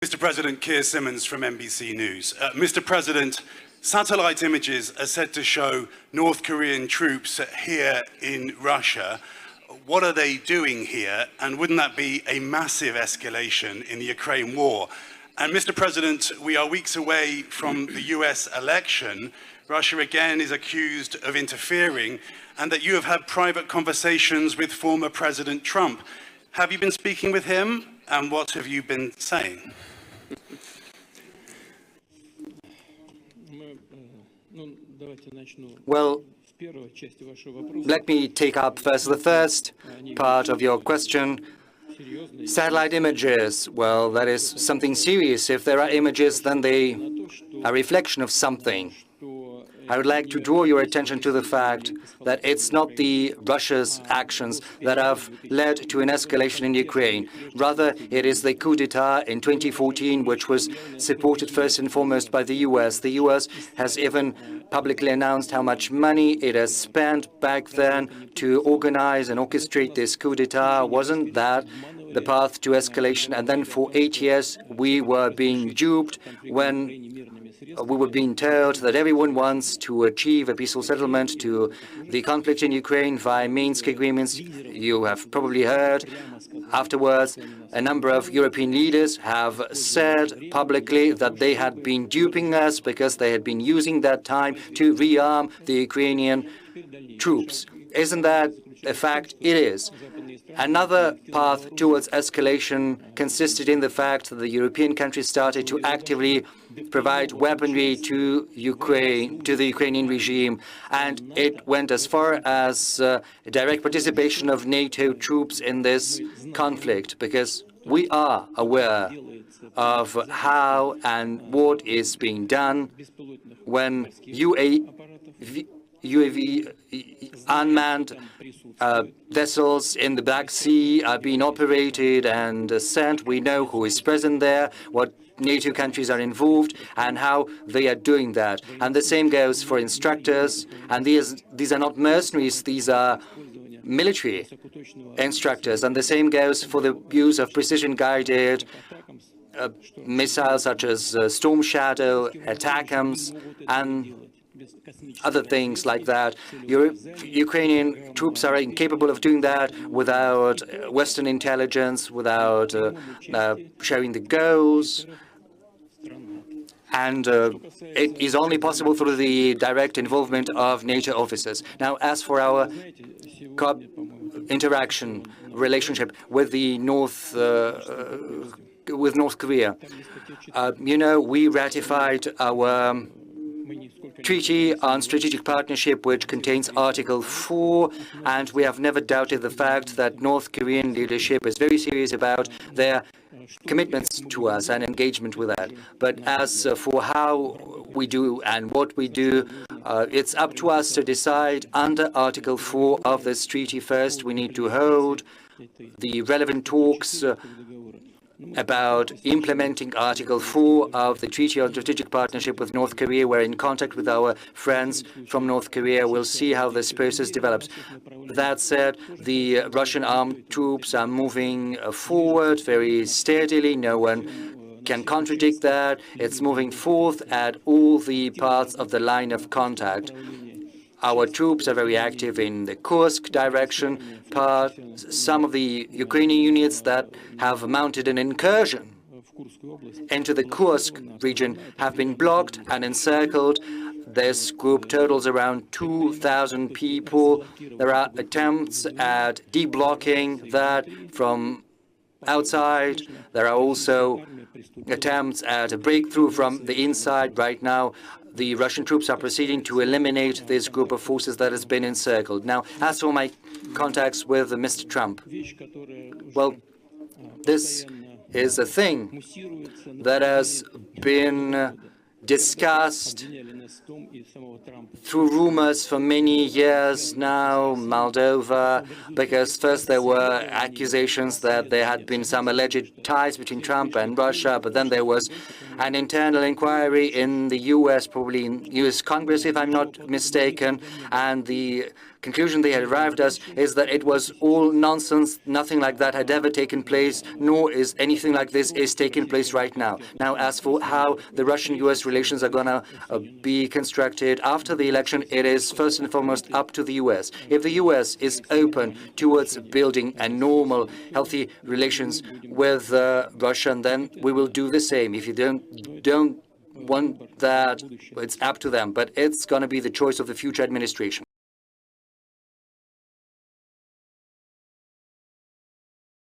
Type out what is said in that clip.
Mr. President, Keir Simmons from NBC News. Mr. President, satellite images are said to show North Korean troops here in Russia. What are they doing here? And wouldn't that be a massive escalation in the Ukraine war? And Mr. President, we are weeks away from the US election. Russia again is accused of interfering, and that you have had private conversations with former President Trump. Have you been speaking with him? And what have you been saying? Well, let me take up first the first part of your question. Satellite images, well, that is something serious. If there are images, then they are a reflection of something. I would like to draw your attention to the fact that it's not the Russia's actions that have led to an escalation in Ukraine. Rather, it is the coup d'etat in 2014, which was supported first and foremost by the US. The US has even publicly announced how much money it has spent back then to organize and orchestrate this coup d'etat. Wasn't that the path to escalation? And then for 8 years, we were being duped when we were being told that everyone wants to achieve a peaceful settlement to the conflict in Ukraine via Minsk agreements. You have probably heard afterwards a number of European leaders have said publicly that they had been duping us because they had been using that time to rearm the Ukrainian troops. Isn't that a fact? It is. Another path towards escalation consisted in the fact that the European countries started to actively provide weaponry to Ukraine, to the Ukrainian regime, and it went as far as direct participation of NATO troops in this conflict, because we are aware of how and what is being done when UAV unmanned vessels in the Black Sea are being operated and sent. We know who is present there, what NATO countries are involved, and how they are doing that. And the same goes for instructors. And these are not mercenaries, these are military instructors. And the same goes for the use of precision-guided missiles such as Storm Shadow, ATACMS, and other things like that. Ukrainian troops are incapable of doing that without Western intelligence, without sharing the goals. And it is only possible through the direct involvement of NATO officers. Now, as for our relationship with the North Korea, you know, we ratified our Treaty on Strategic Partnership, which contains Article 4, and we have never doubted the fact that North Korean leadership is very serious about their commitments to us and engagement with that. But as for how we do and what we do, it's up to us to decide under Article 4 of this treaty. First, we need to hold the relevant talks about implementing Article 4 of the Treaty on Strategic Partnership with North Korea. We're in contact with our friends from North Korea. We'll see how this process develops. That said, the Russian armed troops are moving forward very steadily. No one can contradict that. It's moving forth at all the parts of the line of contact. Our troops are very active in the Kursk direction part. Some of the Ukrainian units that have mounted an incursion into the Kursk region have been blocked and encircled. This group totals around 2,000 people. There are attempts at deblocking that from outside. There are also attempts at a breakthrough from the inside. Right now, the Russian troops are proceeding to eliminate this group of forces that has been encircled. Now, as for my contacts with Mr. Trump, well, this is a thing that has been discussed through rumors for many years now, Moldova, because first there were accusations that there had been some alleged ties between Trump and Russia, but then there was an internal inquiry in the US, probably in US Congress, if I'm not mistaken, and the conclusion they had arrived at is that it was all nonsense. Nothing like that had ever taken place, nor is anything like this is taking place right now. Now, as for how the Russian-US relations are going to be constructed after the election, it is first and foremost up to the US. If the US is open towards building a normal, healthy relations with Russia, then we will do the same. If you don't want that, it's up to them. But it's going to be the choice of the future administration.